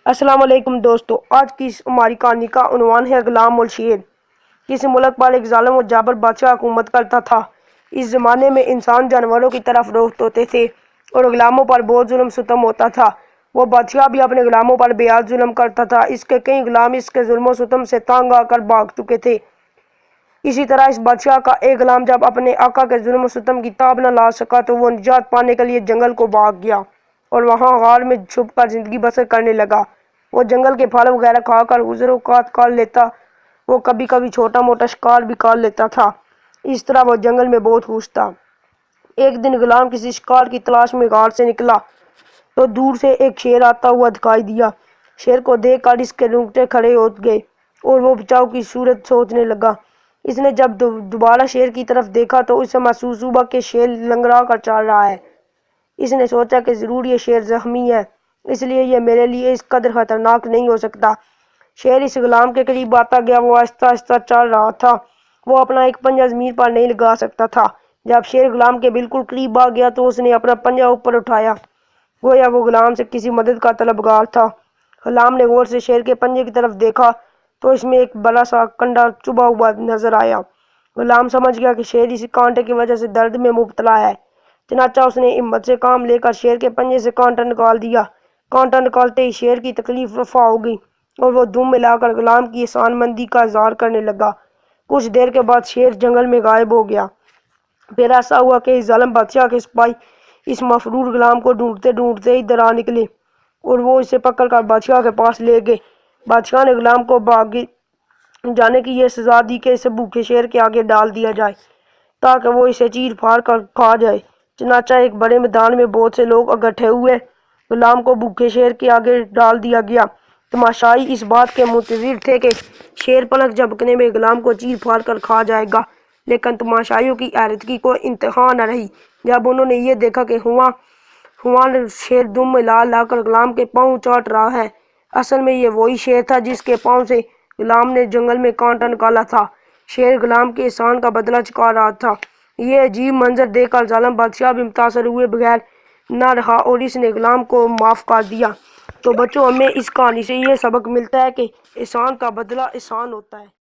السلام علیکم دوستو، آج کی ہماری کہانی کا عنوان ہے غلام اور شیر۔ کسی ملک پر ایک ظالم اور جابر بادشاہ حکومت کرتا تھا۔ اس زمانے میں انسان جانوروں کی طرف فروخت ہوتے تھے اور غلاموں پر بہت ظلم ستم ہوتا تھا۔ وہ بادشاہ بھی اپنے غلاموں پر بے حد ظلم کرتا تھا۔ اس کے کئی غلام اس کے ظلم و ستم سے تنگ آ کر بھاگ چکے تھے۔ اسی طرح اس بادشاہ کا ایک غلام جب اپنے آقا کے ظلم و ستم کی تاب نہ لا سکا تو وہ نجات پانے کے لیے جنگل کو بھاگ گیا اور وہاں غار میں چھپ کر زندگی بسر کرنے لگا۔ وہ جنگل کے پھل وغیرہ کھا کر گزر اوقات کاٹ لیتا۔ وہ کبھی کبھی چھوٹا موٹا شکار بھی کر لیتا تھا۔ اس طرح وہ جنگل میں بہت خوش تھا۔ ایک دن غلام کسی شکار کی تلاش میں غار سے نکلا تو دور سے ایک شیر آتا ہوا دکھائی دیا۔ شیر کو دیکھ کر اس کے رونگٹے کھڑے ہو گئے اور وہ بچاؤ کی صورت سوچنے لگا۔ اس نے جب دوبارہ شیر کی طرف دیکھا تو اسے محسوس ہوا کہ شیر لنگڑا کر چل رہا ہے۔ اس نے سوچا کہ ضرور یہ شیر زخمی ہے، اس لیے یہ میرے لیے اس قدر خطرناک نہیں ہو سکتا۔ شیر اس غلام کے قریب آتا گیا۔ وہ آہستہ آہستہ چل رہا تھا۔ وہ اپنا ایک پنجہ زمین پر نہیں لگا سکتا تھا۔ جب شیر غلام کے بالکل قریب آ گیا تو اس نے اپنا پنجہ اوپر اٹھایا، گویا وہ غلام سے کسی مدد کا طلبگار تھا۔ غلام نے غور سے شیر کے پنجے کی طرف دیکھا تو اس میں ایک بڑا سا کنڈا چبھا ہوا نظر آیا۔ غلام سمجھ گیا کہ شیر اسی کانٹے کی وجہ سے درد میں مبتلا ہے، چنانچہ اس نے ہمت سے کام لے کر شیر کے پنجے سے کانٹا نکال دیا۔ کانٹا نکالتے ہی شیر کی تکلیف رفع ہو گئی اور وہ دم ملا کر غلام کی احسان مندی کا اظہار کرنے لگا۔ کچھ دیر کے بعد شیر جنگل میں غائب ہو گیا۔ پھر ایسا ہوا کہ اس ظالم بادشاہ کے سپاہی اس مفرور غلام کو ڈھونڈتے ڈھونڈتے ادھر آ نکلے اور وہ اسے پکڑ کر بادشاہ کے پاس لے گئے۔ بادشاہ نے غلام کو بھاگ جانے کی یہ سزا دی کہ اسے بھوکے شیر کے آگے ڈال دیا جائے تاکہ وہ اسے چیر پھاڑ کر کھا جائے۔ چنانچہ ایک بڑے میدان میں بہت سے لوگ اکٹھے ہوئے۔ غلام کو بھوکے شیر کے آگے ڈال دیا گیا۔ تماشائی اس بات کے منتظر تھے کہ شیر پلک جھپکنے میں غلام کو چیر پھاڑ کر کھا جائے گا، لیکن تماشائیوں کی حیرت کی کوئی انتہا نہ رہی جب انہوں نے یہ دیکھا کہ ہواں شیر دم ملا لا کر غلام کے پاؤں چاٹ رہا ہے۔ اصل میں یہ وہی شیر تھا جس کے پاؤں سے غلام نے جنگل میں کانٹا نکالا تھا۔ شیر غلام کے احسان کا بدلہ چکا رہا تھا۔ یہ عجیب منظر دیکھ کر ظالم بادشاہ بھی متاثر ہوئے بغیر نہ رہا اور اس نے غلام کو معاف کر دیا۔ تو بچوں، ہمیں اس کہانی سے یہ سبق ملتا ہے کہ احسان کا بدلہ احسان ہوتا ہے۔